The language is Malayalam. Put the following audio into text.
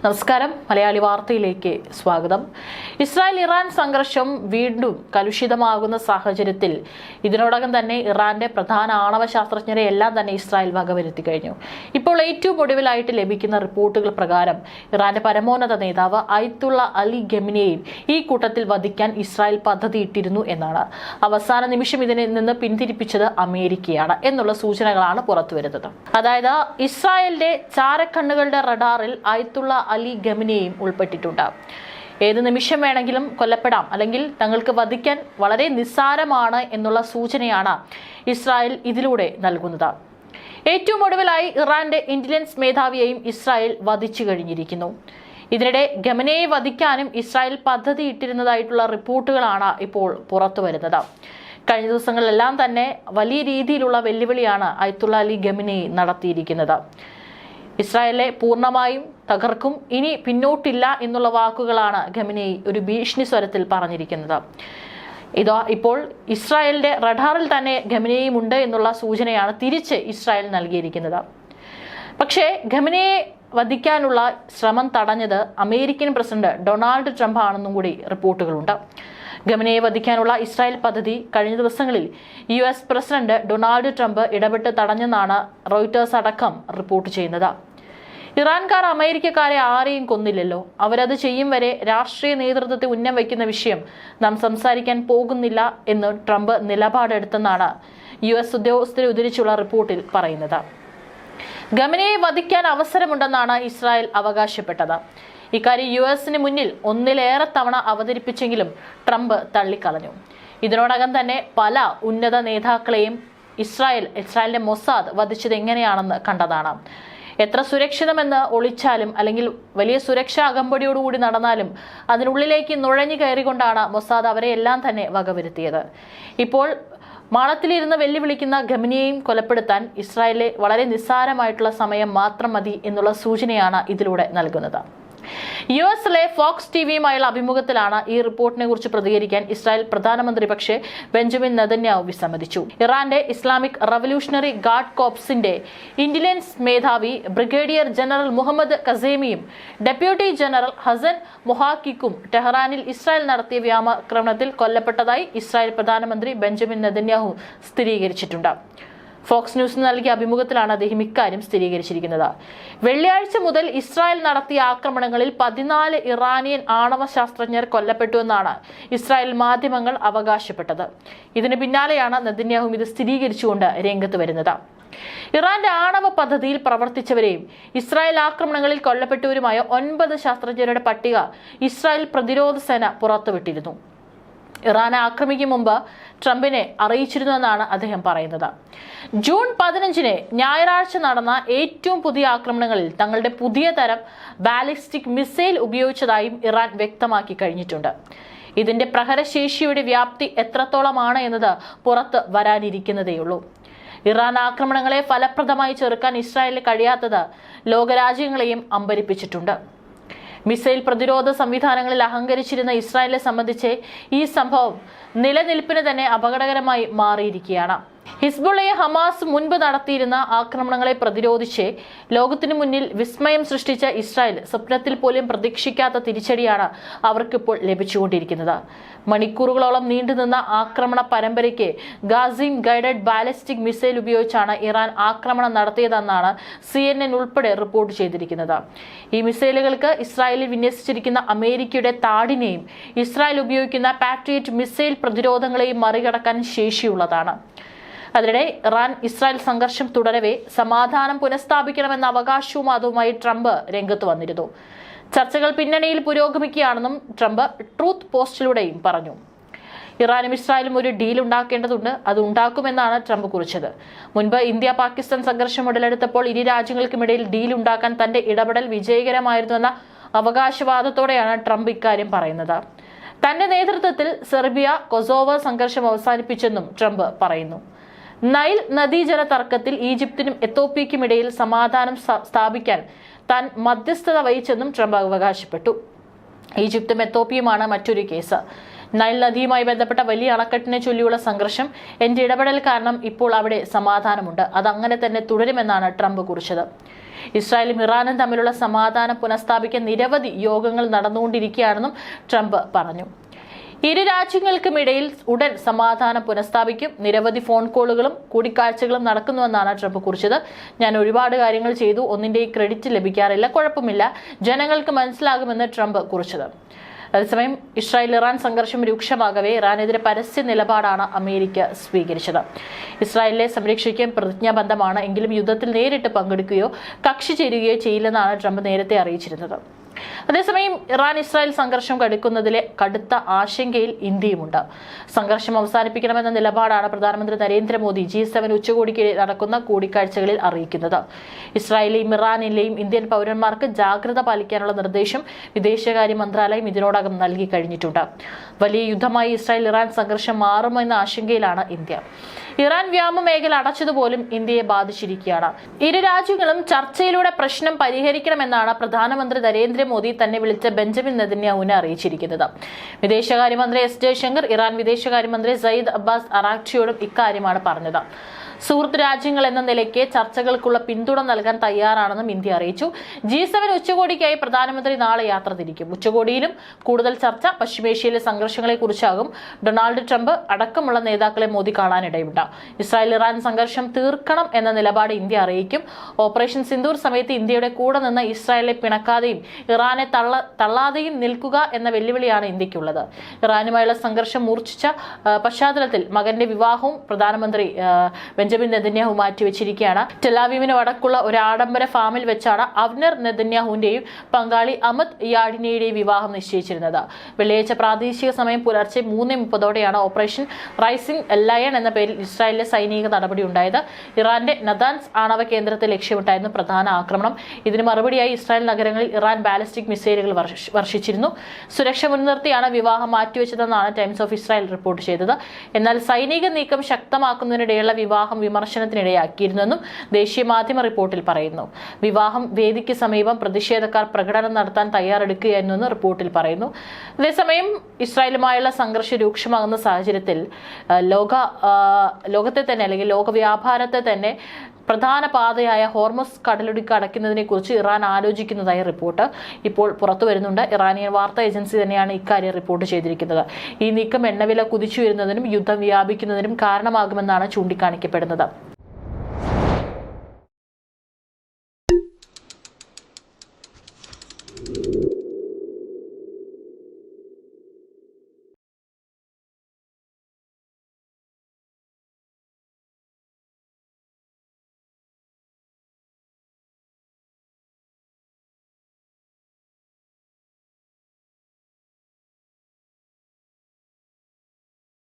നമസ്കാരം. മലയാളി വാർത്തയിലേക്ക് സ്വാഗതം. ഇസ്രായേൽ ഇറാൻ സംഘർഷം വീണ്ടും കലുഷിതമാകുന്ന സാഹചര്യത്തിൽ ഇതിനോടകം തന്നെ ഇറാന്റെ പ്രധാന ആണവ ശാസ്ത്രജ്ഞരെ എല്ലാം തന്നെ ഇസ്രായേൽ വകവരുത്തി കഴിഞ്ഞു. ഇപ്പോൾ ഏറ്റവും ഒടുവിലായിട്ട് ലഭിക്കുന്ന റിപ്പോർട്ടുകൾ പ്രകാരം ഇറാന്റെ പരമോന്നത നേതാവ് അയത്തുള്ള അലി ഖമനേയിയെ ഈ കൂട്ടത്തിൽ വധിക്കാൻ ഇസ്രായേൽ പദ്ധതിയിട്ടിരുന്നു എന്നാണ്. അവസാന നിമിഷം ഇതിനെ നിന്ന് പിന്തിരിപ്പിച്ചത് അമേരിക്കയാണ് എന്നുള്ള സൂചനകളാണ് പുറത്തുവരുന്നത്. അതായത് ഇസ്രായേലിന്റെ ചാരക്കണ്ണുകളുടെ റഡാറിൽ അയത്തുള്ള അലി ഖമനേയിയും ഉൾപ്പെട്ടിട്ടുണ്ട്. ഏത് നിമിഷം വേണമെങ്കിലും കൊല്ലപ്പെടാം, അല്ലെങ്കിൽ തങ്ങൾക്ക് വധിക്കാൻ വളരെ നിസ്സാരമാണ് എന്നുള്ള സൂചനയാണ് ഇസ്രായേൽ ഇതിലൂടെ നൽകുന്നത്. ഏറ്റവും ഒടുവിലായി ഇറാന്റെ ഇന്റലിജൻസ് മേധാവിയെയും ഇസ്രായേൽ വധിച്ചു കഴിഞ്ഞിരിക്കുന്നു. ഇതിനിടെ ഖമനേയിയെ വധിക്കാനും ഇസ്രായേൽ പദ്ധതി ഇട്ടിരുന്നതായിട്ടുള്ള റിപ്പോർട്ടുകളാണ് ഇപ്പോൾ പുറത്തു വരുന്നത്. കഴിഞ്ഞ ദിവസങ്ങളിലെല്ലാം തന്നെ വലിയ രീതിയിലുള്ള വെല്ലുവിളിയാണ് അയത്തുള്ള അലി ഖമനേയി നടത്തിയിരിക്കുന്നത്. ഇസ്രായേലിനെ പൂർണ്ണമായും തകർക്കും, ഇനി പിന്നോട്ടില്ല എന്നുള്ള വാക്കുകളാണ് ഖമനേയി ഒരു ഭീഷണി സ്വരത്തിൽ പറഞ്ഞിരിക്കുന്നത്. ഇതാ ഇപ്പോൾ ഇസ്രായേലിന്റെ റഡാറിൽ തന്നെ ഖമനേയിയും ഉണ്ട് എന്നുള്ള സൂചനയാണ് തിരിച്ച് ഇസ്രായേൽ നൽകിയിരിക്കുന്നത്. പക്ഷേ ഖമനേയിയെ വധിക്കാനുള്ള ശ്രമം തടഞ്ഞത് അമേരിക്കൻ പ്രസിഡന്റ് ഡൊണാൾഡ് ട്രംപ് ആണെന്നും കൂടി റിപ്പോർട്ടുകളുണ്ട്. ഖമനേയിയെ വധിക്കാനുള്ള ഇസ്രായേൽ പദ്ധതി കഴിഞ്ഞ ദിവസങ്ങളിൽ US പ്രസിഡന്റ് ഡൊണാൾഡ് ട്രംപ് ഇടപെട്ട് തടഞ്ഞെന്നാണ് റോയിട്ടേഴ്സ് അടക്കം റിപ്പോർട്ട് ചെയ്യുന്നത്. ഇറാൻകാർ അമേരിക്കക്കാരെ ആരെയും കൊന്നില്ലല്ലോ, അവരത് ചെയ്യും വരെ രാഷ്ട്രീയ നേതൃത്വത്തെ ഉന്നം വയ്ക്കുന്ന വിഷയം നാം സംസാരിക്കാൻ പോകുന്നില്ല എന്ന് ട്രംപ് നിലപാടെടുത്തെന്നാണ് US ഉദ്യോഗസ്ഥരെ ഉദ്ധരിച്ചുള്ള റിപ്പോർട്ടിൽ പറയുന്നത്. ഖമനേയിയെ വധിക്കാൻ അവസരമുണ്ടെന്നാണ് ഇസ്രായേൽ അവകാശപ്പെട്ടത്. ഇക്കാര്യം US മുന്നിൽ ഒന്നിലേറെ തവണ അവതരിപ്പിച്ചെങ്കിലും ട്രംപ് തള്ളിക്കളഞ്ഞു. ഇതിനോടകം തന്നെ പല ഉന്നത നേതാക്കളെയും ഇസ്രായേലിന്റെ മൊസാദ് വധിച്ചത് എങ്ങനെയാണെന്ന് കണ്ടതാണ്. എത്ര സുരക്ഷിതമെന്ന് ഒളിച്ചാലും അല്ലെങ്കിൽ വലിയ സുരക്ഷാ അകമ്പടിയോടുകൂടി നടന്നാലും അതിനുള്ളിലേക്ക് നുഴഞ്ഞു കയറിക്കൊണ്ടാണ് മൊസാദ് അവരെ എല്ലാം തന്നെ വകവരുത്തിയത്. ഇപ്പോൾ മാളത്തിലിരുന്ന് വെല്ലുവിളിക്കുന്ന ഖമനേയിയെയും കൊലപ്പെടുത്താൻ ഇസ്രായേലിലെ വളരെ നിസ്സാരമായിട്ടുള്ള സമയം മാത്രം മതി എന്നുള്ള സൂചനയാണ് ഇതിലൂടെ നൽകുന്നത്. US ഫോക്സ് ടിവിയുമായുള്ള അഭിമുഖത്തിലാണ് ഈ റിപ്പോർട്ടിനെ കുറിച്ച് പ്രതികരിക്കാൻ ഇസ്രായേൽ പ്രധാനമന്ത്രി പക്ഷേ ബെഞ്ചമിൻ നെതന്യാഹു വിസമ്മതിച്ചു. ഇറാന്റെ ഇസ്ലാമിക് റവല്യൂഷണറി ഗാർഡ് കോർപ്സിന്റെ ഇന്റലിജൻസ് മേധാവി ബ്രിഗേഡിയർ ജനറൽ മുഹമ്മദ് കസേമിയും ഡെപ്യൂട്ടി ജനറൽ ഹസൻ മൊഹാക്കിക്കും ടെഹ്റാനിൽ ഇസ്രായേൽ നടത്തിയ വ്യോമാക്രമണത്തിൽ കൊല്ലപ്പെട്ടതായി ഇസ്രായേൽ പ്രധാനമന്ത്രി ബെഞ്ചമിൻ നെതന്യാഹു സ്ഥിരീകരിച്ചിട്ടുണ്ട്. ഫോക്സ് ന്യൂസിന് നൽകിയ അഭിമുഖത്തിലാണ് അദ്ദേഹം ഇക്കാര്യം സ്ഥിരീകരിച്ചിരിക്കുന്നത്. വെള്ളിയാഴ്ച മുതൽ ഇസ്രായേൽ നടത്തിയ ആക്രമണങ്ങളിൽ 14 ഇറാനിയൻ ആണവ ശാസ്ത്രജ്ഞർ കൊല്ലപ്പെട്ടുവെന്നാണ് ഇസ്രായേൽ മാധ്യമങ്ങൾ അവകാശപ്പെട്ടത്. ഇതിന് പിന്നാലെയാണ് നെതന്യാഹു ഇത് സ്ഥിരീകരിച്ചുകൊണ്ട് രംഗത്ത് വരുന്നത്. ഇറാന്റെ ആണവ പദ്ധതിയിൽ പ്രവർത്തിച്ചവരെയും ഇസ്രായേൽ ആക്രമണങ്ങളിൽ കൊല്ലപ്പെട്ടവരുമായ 9 ശാസ്ത്രജ്ഞരുടെ പട്ടിക ഇസ്രായേൽ പ്രതിരോധ സേന പുറത്തുവിട്ടിരുന്നു. ഇറാനെ ആക്രമിക്കും മുമ്പ് ട്രംപിനെ അറിയിച്ചിരുന്നുവെന്നാണ് അദ്ദേഹം പറയുന്നത്. ജൂൺ 15 ഞായറാഴ്ച നടന്ന ഏറ്റവും പുതിയ ആക്രമണങ്ങളിൽ തങ്ങളുടെ പുതിയ തരം ബാലിസ്റ്റിക് മിസൈൽ ഉപയോഗിച്ചതായും ഇറാൻ വ്യക്തമാക്കി കഴിഞ്ഞിട്ടുണ്ട്. ഇതിന്റെ പ്രഹരശേഷിയുടെ വ്യാപ്തി എത്രത്തോളമാണ് എന്നത് പുറത്ത് വരാനിരിക്കുന്നതേയുള്ളൂ. ഇറാൻ ആക്രമണങ്ങളെ ഫലപ്രദമായി ചെറുക്കാൻ ഇസ്രായേലിന് കഴിയാത്തത് ലോകരാജ്യങ്ങളെയും അമ്പരിപ്പിച്ചിട്ടുണ്ട്. മിസൈൽ പ്രതിരോധ സംവിധാനങ്ങളിൽ അഹങ്കരിച്ചിരുന്ന ഇസ്രായേലിനെ സംബന്ധിച്ച് ഈ സംഭവം നിലനിൽപ്പിന് തന്നെ അപകടകരമായി മാറിയിരിക്കുകയാണ്. ഹിസ്ബുള്ളയും ഹമാസ് മുൻപ് നടത്തിയിരുന്ന ആക്രമണങ്ങളെ പ്രതിരോധിച്ച് ലോകത്തിനു മുന്നിൽ വിസ്മയം സൃഷ്ടിച്ച ഇസ്രായേൽ സ്വപ്നത്തിൽ പോലും പ്രതീക്ഷിക്കാത്ത തിരിച്ചടിയാണ് അവർക്കിപ്പോൾ ലഭിച്ചുകൊണ്ടിരിക്കുന്നത്. മണിക്കൂറുകളോളം നീണ്ടുനിന്ന ആക്രമണ പരമ്പരയ്ക്ക് ഗാസിം ഗൈഡഡ് ബാലിസ്റ്റിക് മിസൈൽ ഉപയോഗിച്ചാണ് ഇറാൻ ആക്രമണം നടത്തിയതെന്നാണ് CNN ഉൾപ്പെടെ റിപ്പോർട്ട് ചെയ്തിരിക്കുന്നത്. ഈ മിസൈലുകൾക്ക് ഇസ്രായേലിൽ വിന്യസിച്ചിരിക്കുന്ന അമേരിക്കയുടെ താഡിനെയും ഇസ്രായേൽ ഉപയോഗിക്കുന്ന പാട്രിയറ്റ് മിസൈൽ പ്രതിരോധങ്ങളെയും മറികടക്കാൻ ശേഷിയുള്ളതാണ്. അതിനിടെ ഇറാൻ ഇസ്രായേൽ സംഘർഷം തുടരവെ സമാധാനം പുനഃസ്ഥാപിക്കണമെന്ന അവകാശവുമായി ട്രംപ് രംഗത്ത് വന്നിരുന്നു. ചർച്ചകൾ പിന്നണിയിൽ പുരോഗമിക്കുകയാണെന്നും ട്രംപ് ട്രൂത്ത് പോസ്റ്റിലൂടെയും പറഞ്ഞു. ഇറാനും ഇസ്രായേലും ഒരു ഡീൽ ഉണ്ടാക്കേണ്ടതുണ്ട്, അത് ഉണ്ടാക്കുമെന്നാണ് ട്രംപ് കുറിച്ചത്. മുൻപ് ഇന്ത്യ പാകിസ്ഥാൻ സംഘർഷം ഉടലെടുത്തപ്പോൾ ഇരു രാജ്യങ്ങൾക്കുമിടയിൽ ഡീൽ ഉണ്ടാക്കാൻ തന്റെ ഇടപെടൽ വിജയകരമായിരുന്നുവെന്ന അവകാശവാദത്തോടെയാണ് ട്രംപ് ഇക്കാര്യം പറയുന്നത്. തന്റെ നേതൃത്വത്തിൽ സെർബിയ കൊസോവോ സംഘർഷം അവസാനിപ്പിച്ചെന്നും ട്രംപ് പറയുന്നു. നൈൽ നദീജല തർക്കത്തിൽ ഈജിപ്തിനും എത്യോപ്യയ്ക്കുമിടയിൽ സമാധാനം സ്ഥാപിക്കാൻ താൻ മധ്യസ്ഥത വഹിച്ചെന്നും ട്രംപ് അവകാശപ്പെട്ടു. ഈജിപ്തും എത്യോപ്യയുമാണ് മറ്റൊരു കേസ്. നൈൽ നദിയുമായി ബന്ധപ്പെട്ട വലിയ അണക്കെട്ടിനെ ചൊല്ലിയുള്ള സംഘർഷം എന്റെ ഇടപെടൽ കാരണം ഇപ്പോൾ അവിടെ സമാധാനമുണ്ട്, അതങ്ങനെ തന്നെ തുടരുമെന്നാണ് ട്രംപ് കുറിച്ചത്. ഇസ്രായേലും ഇറാനും തമ്മിലുള്ള സമാധാനം പുനഃസ്ഥാപിക്കാൻ നിരവധി യോഗങ്ങൾ നടന്നുകൊണ്ടിരിക്കുകയാണെന്നും ട്രംപ് പറഞ്ഞു. ഇരു രാജ്യങ്ങൾക്കുമിടയിൽ ഉടൻ സമാധാനം പുനഃസ്ഥാപിക്കും. നിരവധി ഫോൺ കോളുകളും കൂടിക്കാഴ്ചകളും നടക്കുന്നുവെന്നാണ് ട്രംപ് കുറിച്ചത്. ഞാൻ ഒരുപാട് കാര്യങ്ങൾ ചെയ്തു, ഒന്നിന്റെയും ക്രെഡിറ്റ് ലഭിക്കാറില്ല, കുഴപ്പമില്ല, ജനങ്ങൾക്ക് മനസ്സിലാകുമെന്ന് ട്രംപ് കുറിച്ചത്. അതേസമയം ഇസ്രായേൽ ഇറാൻ സംഘർഷം രൂക്ഷമാകവേ ഇറാനെതിരെ പരസ്യ നിലപാടാണ് അമേരിക്ക സ്വീകരിച്ചത്. ഇസ്രായേലിനെ സംരക്ഷിക്കാൻ പ്രതിജ്ഞാബദ്ധമാണ്, എങ്കിലും യുദ്ധത്തിൽ നേരിട്ട് പങ്കെടുക്കുകയോ കക്ഷി ചേരുകയോ ചെയ്യില്ലെന്നാണ് ട്രംപ് നേരത്തെ അറിയിച്ചിരുന്നത്. അതേസമയം ഇറാൻ ഇസ്രായേൽ സംഘർഷം കടുക്കുന്നതിലെ കടുത്ത ആശങ്കയിൽ ഇന്ത്യയുമുണ്ട്. സംഘർഷം അവസാനിപ്പിക്കണമെന്ന നിലപാടാണ് പ്രധാനമന്ത്രി നരേന്ദ്രമോദി G7 ഉച്ചകോടിക്ക് നടക്കുന്ന കൂടിക്കാഴ്ചകളിൽ അറിയിക്കുന്നത്. ഇസ്രായേലിലെയും ഇറാനിലെയും ഇന്ത്യൻ പൗരന്മാർക്ക് ജാഗ്രത പാലിക്കാനുള്ള നിർദ്ദേശം വിദേശകാര്യ മന്ത്രാലയം ഇതിനോടകം നൽകി കഴിഞ്ഞിട്ടുണ്ട്. വലിയ യുദ്ധമായി ഇസ്രായേൽ ഇറാൻ സംഘർഷം മാറുമെന്ന ആശങ്കയിലാണ് ഇന്ത്യ. ഇറാൻ വ്യോമ മേഖല അടച്ചതുപോലും ഇന്ത്യയെ ബാധിച്ചിരിക്കുകയാണ്. ഇരു രാജ്യങ്ങളും ചർച്ചയിലൂടെ പ്രശ്നം പരിഹരിക്കണമെന്നാണ് പ്രധാനമന്ത്രി നരേന്ദ്രമോദി തന്നെ വിളിച്ച ബെഞ്ചമിൻ നെതന്യാഹുവിനെ അറിയിച്ചിരിക്കുന്നത്. വിദേശകാര്യമന്ത്രി S ജയശങ്കർ ഇറാൻ വിദേശകാര്യമന്ത്രി സയ്യിദ് അബ്ബാസ് അറാക്ചിയോടും ഇക്കാര്യമാണ് പറഞ്ഞത്. സുഹൃത്ത് രാജ്യങ്ങൾ എന്ന നിലയ്ക്ക് ചർച്ചകൾക്കുള്ള പിന്തുണ നൽകാൻ തയ്യാറാണെന്നും ഇന്ത്യ അറിയിച്ചു. G7 ഉച്ചകോടിക്കായി പ്രധാനമന്ത്രി നാളെ യാത്ര തിരിക്കും. ഉച്ചകോടിയിലും കൂടുതൽ ചർച്ച പശ്ചിമേഷ്യയിലെ സംഘർഷങ്ങളെ കുറിച്ചാകും. ഡൊണാൾഡ് ട്രംപ് അടക്കമുള്ള നേതാക്കളെ മോദി കാണാനിടയുണ്ട്. ഇസ്രായേൽ ഇറാൻ സംഘർഷം തീർക്കണം എന്ന നിലപാട് ഇന്ത്യ അറിയിക്കും. ഓപ്പറേഷൻ സിന്ദൂർ സമയത്ത് ഇന്ത്യയുടെ കൂടെ നിന്ന് ഇസ്രായേലിനെ പിണക്കാതെയും ഇറാനെ തള്ളാതെയും നിൽക്കുക എന്ന വെല്ലുവിളിയാണ് ഇന്ത്യക്കുള്ളത്. ഇറാനുമായുള്ള സംഘർഷം മൂർച്ഛിച്ച പശ്ചാത്തലത്തിൽ മകന്റെ വിവാഹവും പ്രധാനമന്ത്രി ബെഞ്ചമിൻ നെതന്യാഹു മാറ്റിവെച്ചിരിക്കുകയാണ്. ടെലാവീവിന് വടക്കുള്ള ഒരു ആഡംബര ഫാമിൽ വെച്ചാണ് അവ്നർ നെതന്യാഹുവിന്റെയും പങ്കാളി അമത് യാഡിനയുടെയും വിവാഹം നിശ്ചയിച്ചിരുന്നത്. വെള്ളിയാഴ്ച പ്രാദേശിക സമയം പുലർച്ചെ 3:30 ഓപ്പറേഷൻ റൈസിംഗ് ലയൺ എന്ന പേരിൽ ഇസ്രായേലിലെ സൈനിക നടപടി ഉണ്ടായത്. ഇറാന്റെ നദാൻസ് ആണവ കേന്ദ്രത്തെ ലക്ഷ്യമിട്ടായിരുന്നു പ്രധാന ആക്രമണം. ഇതിന് മറുപടിയായി ഇസ്രായേൽ നഗരങ്ങളിൽ ഇറാൻ ബാലിസ്റ്റിക് മിസൈലുകൾ വർഷിച്ചിരുന്നു. സുരക്ഷ മുൻനിർത്തിയാണ് വിവാഹം മാറ്റിവെച്ചതെന്നാണ് ടൈംസ് ഓഫ് ഇസ്രായേൽ റിപ്പോർട്ട് ചെയ്തത്. എന്നാൽ സൈനിക നീക്കം ശക്തമാക്കുന്നതിനിടെയുള്ള വിവാഹം വിമർശനത്തിനിടയാക്കിയിരുന്നെന്നും ദേശീയ മാധ്യമ റിപ്പോർട്ടിൽ പറയുന്നു. വിവാഹം വേദിക്ക് സമീപം പ്രതിഷേധക്കാർ പ്രകടനം നടത്താൻ തയ്യാറെടുക്കുകയായിരുന്നെന്ന് റിപ്പോർട്ടിൽ പറയുന്നു. അതേസമയം ഇസ്രായേലുമായുള്ള സംഘർഷം രൂക്ഷമാകുന്ന സാഹചര്യത്തിൽ ലോകത്തെ തന്നെ അല്ലെങ്കിൽ ലോക വ്യാപാരത്തെ തന്നെ പ്രധാന പാതയായ ഹോർമസ് കടലിടുക്ക് അടയ്ക്കുന്നതിനെ കുറിച്ച് ഇറാൻ ആലോചിക്കുന്നതായി റിപ്പോർട്ട് ഇപ്പോൾ പുറത്തു വരുന്നുണ്ട്. ഇറാനിയൻ വാർത്താ ഏജൻസി തന്നെയാണ് ഇക്കാര്യം റിപ്പോർട്ട് ചെയ്തിരിക്കുന്നത്. ഈ നീക്കം എണ്ണവില കുതിച്ചു വരുന്നതിനും യുദ്ധം വ്യാപിക്കുന്നതിനും കാരണമാകുമെന്നാണ് ചൂണ്ടിക്കാണിക്കപ്പെടുന്നത്.